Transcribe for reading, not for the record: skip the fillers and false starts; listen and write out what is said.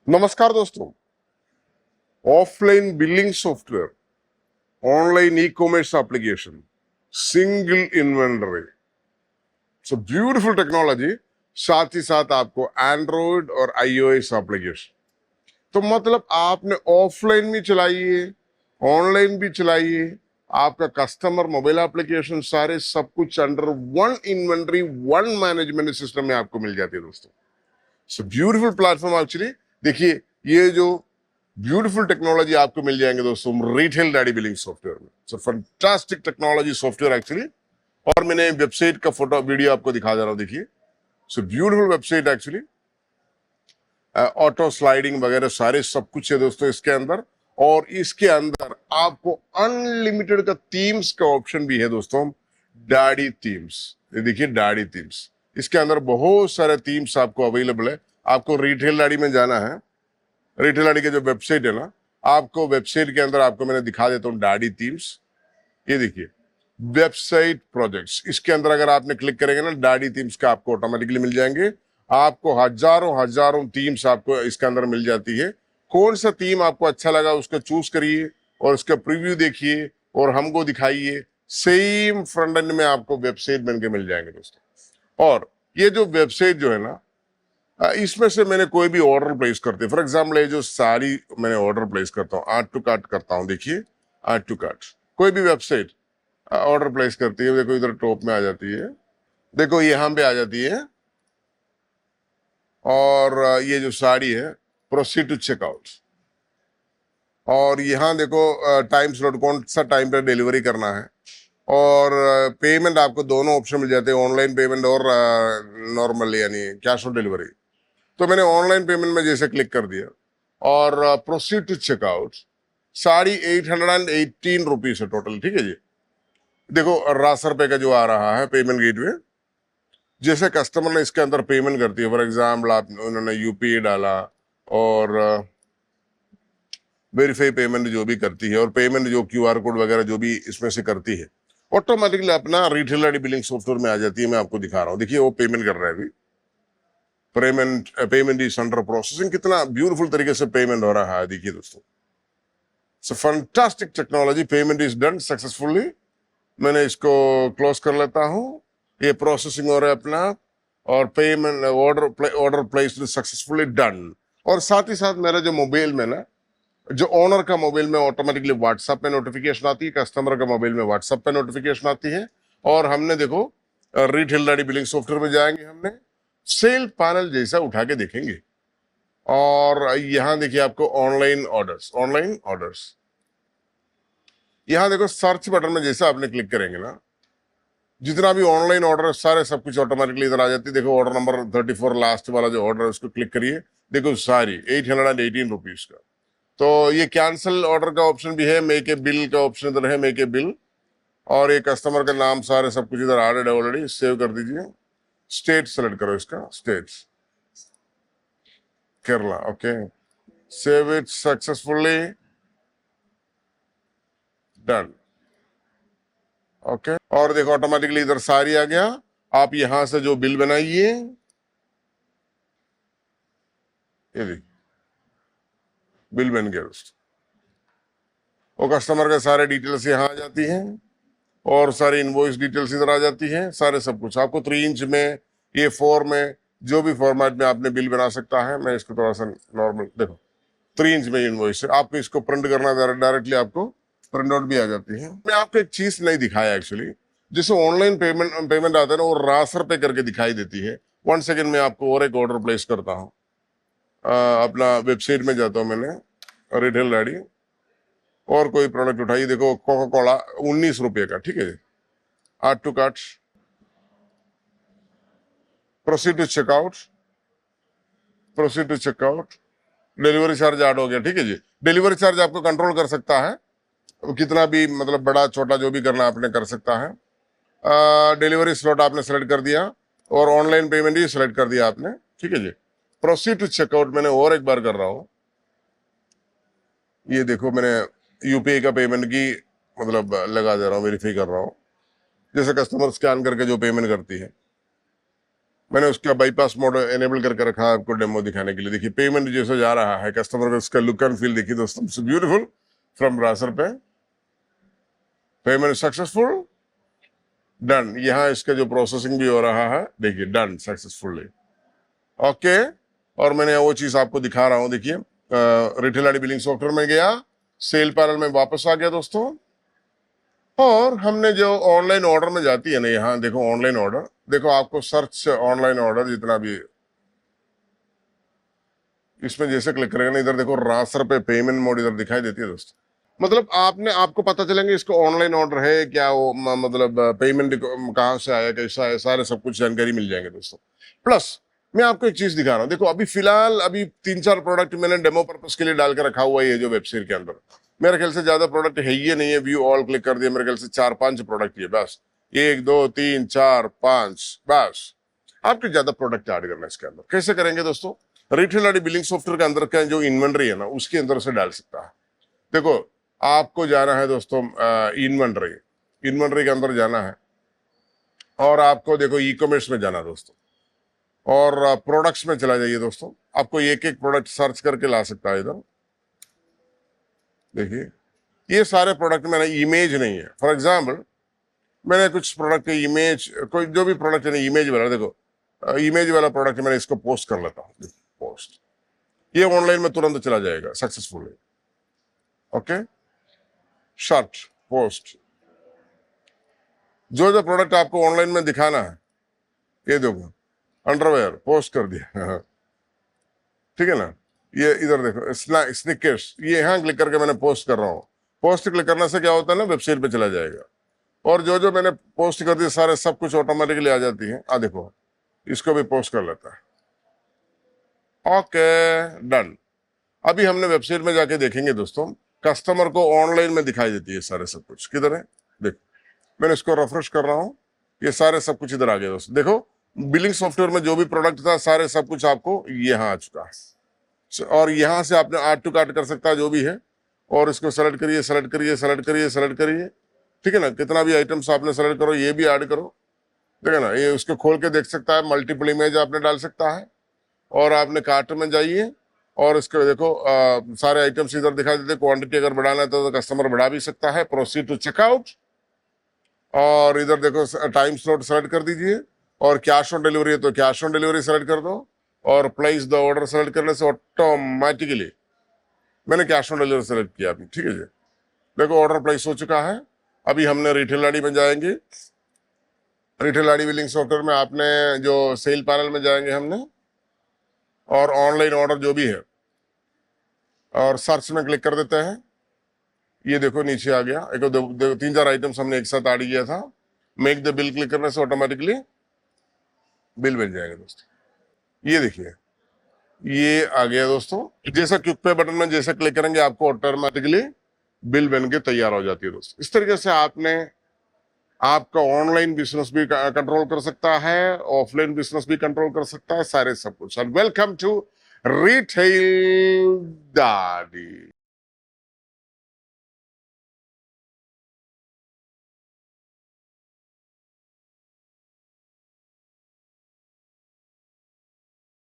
नमस्कार दोस्तों। Offline billing software, online e commerce application, single inventory, it's beautiful technology. साथ ही साथ आपको एंड्रॉइड और आईओएस एप्लीकेशन। तो मतलब आपने ऑफलाइन भी चलाइए, ऑनलाइन भी चलाइए, आपका कस्टमर मोबाइल एप्लीकेशन सारे सब कुछ under one inventory, one management system में आपको मिल जाती है दोस्तों। So beautiful platform actually. देखिए, ये जो ब्यूटीफुल टेक्नोलॉजी आपको मिल जाएंगे दोस्तों रिटेल डैडी बिलिंग सॉफ्टवेयर में। सो फैंटास्टिक टेक्नोलॉजी सॉफ्टवेयर एक्चुअली। और मैंने वेबसाइट का फोटो वीडियो आपको दिखा दे रहा हूं, देखिए। So beautiful website actually, auto sliding वगैरह सारे सब कुछ है दोस्तों इसके अंदर। और इसके अंदर आपको अनलिमिटेड का थीम्स का ऑप्शन भी है दोस्तों, डैडी थीम्स। ये देखिए डैडी थीम्स, इसके अंदर बहुत सारे थीम्स आपको अवेलेबल है। आपको रिटेल डैडी में जाना है, रिटेल डैडी की जो वेबसाइट है ना, आपको वेबसाइट के अंदर आपको मैंने दिखा देता हूँ डैडी थीम्स। ये देखिए वेबसाइट प्रोजेक्ट्स, इसके अंदर अगर आपने क्लिक करेंगे ना, डैडी थीम्स का आपको ऑटोमेटिकली मिल जाएंगे। आपको हजारों हजारों थीम्स आपको इसके अंदर मिल जाती है। कौन सा थीम आपको अच्छा लगा उसका चूज करिए और उसका प्रीव्यू देखिए और हमको दिखाइए। सेम फ्रंट एंड में आपको वेबसाइट बनके मिल जाएंगे दोस्तों। और ये जो वेबसाइट जो है ना, इसमें से मैंने कोई भी ऑर्डर प्लेस करते, फॉर एग्जाम्पल ये जो साड़ी मैंने ऑर्डर प्लेस करता हूँ, आर्ट टू कार्ट करता हूँ, देखिए आर्ट टू कार्ट। कोई भी वेबसाइट ऑर्डर प्लेस करती है, देखो इधर टॉप में आ जाती है, देखो यहाँ पे आ जाती है। और ये जो साड़ी है, प्रोसीड टू चेकआउट। और यहाँ देखो टाइम स्लॉट, कौन सा टाइम पे डिलीवरी करना है। और पेमेंट आपको दोनों ऑप्शन मिल जाते हैं, ऑनलाइन पेमेंट और नॉर्मल यानी कैश ऑन डिलीवरी। तो मैंने ऑनलाइन पेमेंट में जैसे क्लिक कर दिया और proceed to checkout. Sari 818 rupees है टोटल, ठीक है जी। देखो 80 रुपए का जो आ रहा है पेमेंट गेटवे। जैसे कस्टमर ने इसके अंदर पेमेंट करती है, फॉर एग्जाम्पल आप उन्होंने यूपीआई डाला और वेरीफाई पेमेंट जो भी करती है, और पेमेंट जो क्यूआर कोड वगैरह जो भी इसमें से करती है, ऑटोमेटिकली अपना रिटेल आईडी बिलिंग सॉफ्टवेयर में आ जाती है। मैं आपको दिखा रहा हूँ, देखिए वो पेमेंट कर रहा है अभी। Payment is under processing. कितना ब्यूटीफुल तरीके से पेमेंट हो रहा है, देखिए दोस्तों। सो fantastic technology. Payment is done successfully. मैंने इसको क्लोज कर लेता हूं। ये प्रोसेसिंग हो रहा है अपना, और payment order placed successfully done. और साथ ही साथ मेरा जो मोबाइल में ना, जो ओनर का मोबाइल में ऑटोमेटिकली व्हाट्सएप पे नोटिफिकेशन आती है, कस्टमर का मोबाइल में व्हाट्सएप पे नोटिफिकेशन आती है। और हमने देखो रिटेल डैडी बिलिंग सॉफ्टवेयर में जाएंगे, हमने सेल पैनल जैसा उठा के देखेंगे। और यहां देखिए आपको ऑनलाइन ऑर्डर्स, ऑनलाइन ऑर्डर्स। यहां देखो सर्च बटन में जैसा आपने क्लिक करेंगे ना, जितना भी ऑनलाइन ऑर्डर सारे सब कुछ ऑटोमेटिकली इधर आ जाती है। देखो ऑर्डर नंबर 34 लास्ट वाला जो ऑर्डर है उसको क्लिक करिए, देखो सारी 818 रुपीज का। तो ये कैंसिल ऑर्डर का ऑप्शन भी है, मेक ए बिल का ऑप्शन इधर है, मेक ए बिल। और ये कस्टमर का नाम सारे सब कुछ इधर एडेड है ऑलरेडी। सेव कर दीजिए, स्टेट सेलेक्ट करो इसका, state Kerala, okay. Save it successfully done, okay. और देखो ऑटोमेटिकली इधर सारी आ गया। आप यहां से जो बिल बनाइए, ये देखिए बिल बन गया दोस्तों। वो कस्टमर के सारे डिटेल्स यहाँ आ जाती हैं, और सारी इनवॉइस डिटेल्स इधर आ जाती है, सारे सब कुछ आपको 3 इंच में, ये 4 में, जो भी फॉर्मेट में आपने बिल बना सकता है। मैं इसको थोड़ा सा नॉर्मल, देखो 3 इंच में इनवॉइस है। आपको इसको प्रिंट करना डायरेक्टली आपको प्रिंट आउट भी आ जाती है। मैं आपको एक चीज नहीं दिखाया एक्चुअली, जैसे ऑनलाइन पेमेंट आता है ना, वो रासर पे करके दिखाई देती है। 1 सेकेंड में आपको और एक ऑर्डर प्लेस करता हूँ। अपना वेबसाइट में जाता हूँ मैंने, रिटेल डैडी, और कोई प्रोडक्ट उठाइए, देखो कोका कोला 19 रुपये का, ठीक है जी। Add to cart, proceed to checkout, proceed to checkout. Delivery charge add हो गया, ठीक है जी। डिलीवरी चार्ज आपको कंट्रोल कर सकता है, कितना भी मतलब बड़ा छोटा जो भी करना आपने कर सकता है। डिलीवरी स्लॉट आपने सेलेक्ट कर दिया, और ऑनलाइन पेमेंट भी सिलेक्ट कर दिया आपने, ठीक है जी। प्रोसीड टू चेकआउट मैंने और एक बार कर रहा हूं। ये देखो मैंने यूपीआई का पेमेंट की मतलब लगा दे रहा हूँ, वेरीफाई कर रहा हूँ, जैसे कस्टमर स्कैन करके जो पेमेंट करती है। मैंने उसका बाईपास मोड एनेबल करके रखा है आपको डेमो दिखाने के लिए। देखिए पेमेंट जैसे जा रहा है कस्टमर को, उसका लुक एंड फील देखिए दोस्तों, इट्स ब्यूटीफुल फ्रॉम ब्राउज़र पे। Payment successful, done. यहाँ इसका जो प्रोसेसिंग भी हो रहा है देखिए, डन सक्सेसफुली, ओके। और मैंने वो चीज आपको दिखा रहा हूं, देखिए रिटेल आईडी बिलिंग सॉफ्टवेयर में गया, सेल पैनल में वापस आ गया दोस्तों, और हमने जो ऑनलाइन ऑर्डर में जाती है ना, यहाँ देखो ऑनलाइन ऑर्डर, देखो आपको सर्च ऑनलाइन ऑर्डर जितना भी, इसमें जैसे क्लिक करेंगे ना, इधर देखो रासर पे पेमेंट मोड इधर दिखाई देती है दोस्तों। मतलब आपको पता चलेंगे इसको ऑनलाइन ऑर्डर है क्या, वो मतलब पेमेंट कहाँ से आया, कैसा है, सारे सब कुछ जानकारी मिल जाएंगे दोस्तों। प्लस मैं आपको एक चीज दिखा रहा हूँ, देखो अभी फिलहाल अभी 3-4 प्रोडक्ट मैंने डेमो पर्पस के लिए डाल के रखा हुआ है, ये जो वेबसाइट के अंदर मेरे ख्याल से ज्यादा प्रोडक्ट है ही नहीं है। व्यू ऑल क्लिक कर दिया, मेरे ख्याल से 4-5 प्रोडक्ट है बस, 1 2 3 4 5 बस। आपके ज्यादा प्रोडक्ट ऐड करना है इसके अंदर। कैसे करेंगे दोस्तों, रिटेल आईडी बिलिंग सॉफ्टवेयर के अंदर का जो इन्वेंट्री है ना, उसके अंदर से डाल सकता है। देखो आपको जाना है दोस्तों इन्वेंट्री के अंदर जाना है, और आपको देखो ई कॉमर्स में जाना है दोस्तों, और प्रोडक्ट्स में चला जाइए दोस्तों। आपको एक एक प्रोडक्ट सर्च करके ला सकता है इधर। देखिए ये सारे प्रोडक्ट मैंने इमेज नहीं है, फॉर एग्जाम्पल मैंने कुछ प्रोडक्ट की इमेज, कोई जो भी प्रोडक्ट है इमेज वाला, देखो इमेज वाला प्रोडक्ट मैंने इसको पोस्ट कर लेता हूँ, पोस्ट, ये ऑनलाइन में तुरंत चला जाएगा सक्सेसफुली, ओके। शर्ट पोस्ट, जो जो प्रोडक्ट आपको ऑनलाइन में दिखाना है, ये देखो अंडरवेयर पोस्ट कर दिया ठीक है ना। ये इधर देखो स्निकर्स, ये यहाँ क्लिक करके मैंने पोस्ट कर रहा हूँ। पोस्ट क्लिक करने से क्या होता है ना, वेबसाइट पे चला जाएगा, और जो जो मैंने पोस्ट कर दिया सारे सब कुछ ऑटोमेटिकली आ जाती है। देखो इसको भी पोस्ट कर लेता है, ओके डन। अभी हमने वेबसाइट में जाके देखेंगे दोस्तों, कस्टमर को ऑनलाइन में दिखाई देती है सारे सब कुछ, किधर है देखो, मैंने इसको रेफ्रेश कर रहा हूं, ये सारे सब कुछ इधर आ गया दोस्तों। देखो बिलिंग सॉफ्टवेयर में जो भी प्रोडक्ट था सारे सब कुछ आपको यहाँ आ चुका है, और यहाँ से आपने ऐड टू कार्ट कर सकता है जो भी है, और इसको सेलेक्ट करिए सेलेक्ट करिए सेलेक्ट करिए सेलेक्ट करिए, ठीक है ना। कितना भी आइटम्स आपने सेलेक्ट करो, ये भी ऐड करो, ठीक है ना। ये उसको खोल के देख सकता है, मल्टीपल इमेज आपने डाल सकता है, और आपने कार्ट में जाइए और इसको देखो सारे आइटम्स इधर दिखाई देते। क्वांटिटी अगर बढ़ाना है तो कस्टमर बढ़ा भी सकता है। प्रोसीड टू चेकआउट, और इधर देखो टाइम स्लॉट सेलेक्ट कर दीजिए, और कैश ऑन डिलीवरी है तो कैश ऑन डिलीवरी सेलेक्ट कर दो, और प्लेस द ऑर्डर सेलेक्ट करने से ऑटोमेटिकली मैंने कैश ऑन डिलीवरी सेलेक्ट किया अभी, ठीक है जी। देखो ऑर्डर प्लेस हो चुका है। अभी हमने रिटेल आईडी में जाएंगे, रिटेल आईडी बिलिंग सॉफ्टवेयर में आपने जो सेल पैनल में जाएंगे हमने, और ऑनलाइन ऑर्डर जो भी है, और सर्च में क्लिक कर देते हैं। ये देखो नीचे आ गया, एक 3-4 आइटम्स हमने एक साथ ऐड किया था। मेक द बिल क्लिक करने से ऑटोमेटिकली बिल बन जाएगा दोस्तों। ये देखिए ये आ गया दोस्तों। जैसा क्विक पे बटन में जैसे क्लिक करेंगे आपको ऑटोमेटिकली बिल बन के तैयार हो जाती है दोस्तों। इस तरीके से आपने आपका ऑनलाइन बिजनेस भी कंट्रोल कर सकता है, ऑफलाइन बिजनेस भी कंट्रोल कर सकता है, सारे सब कुछ। वेलकम टू रिटेल दादी।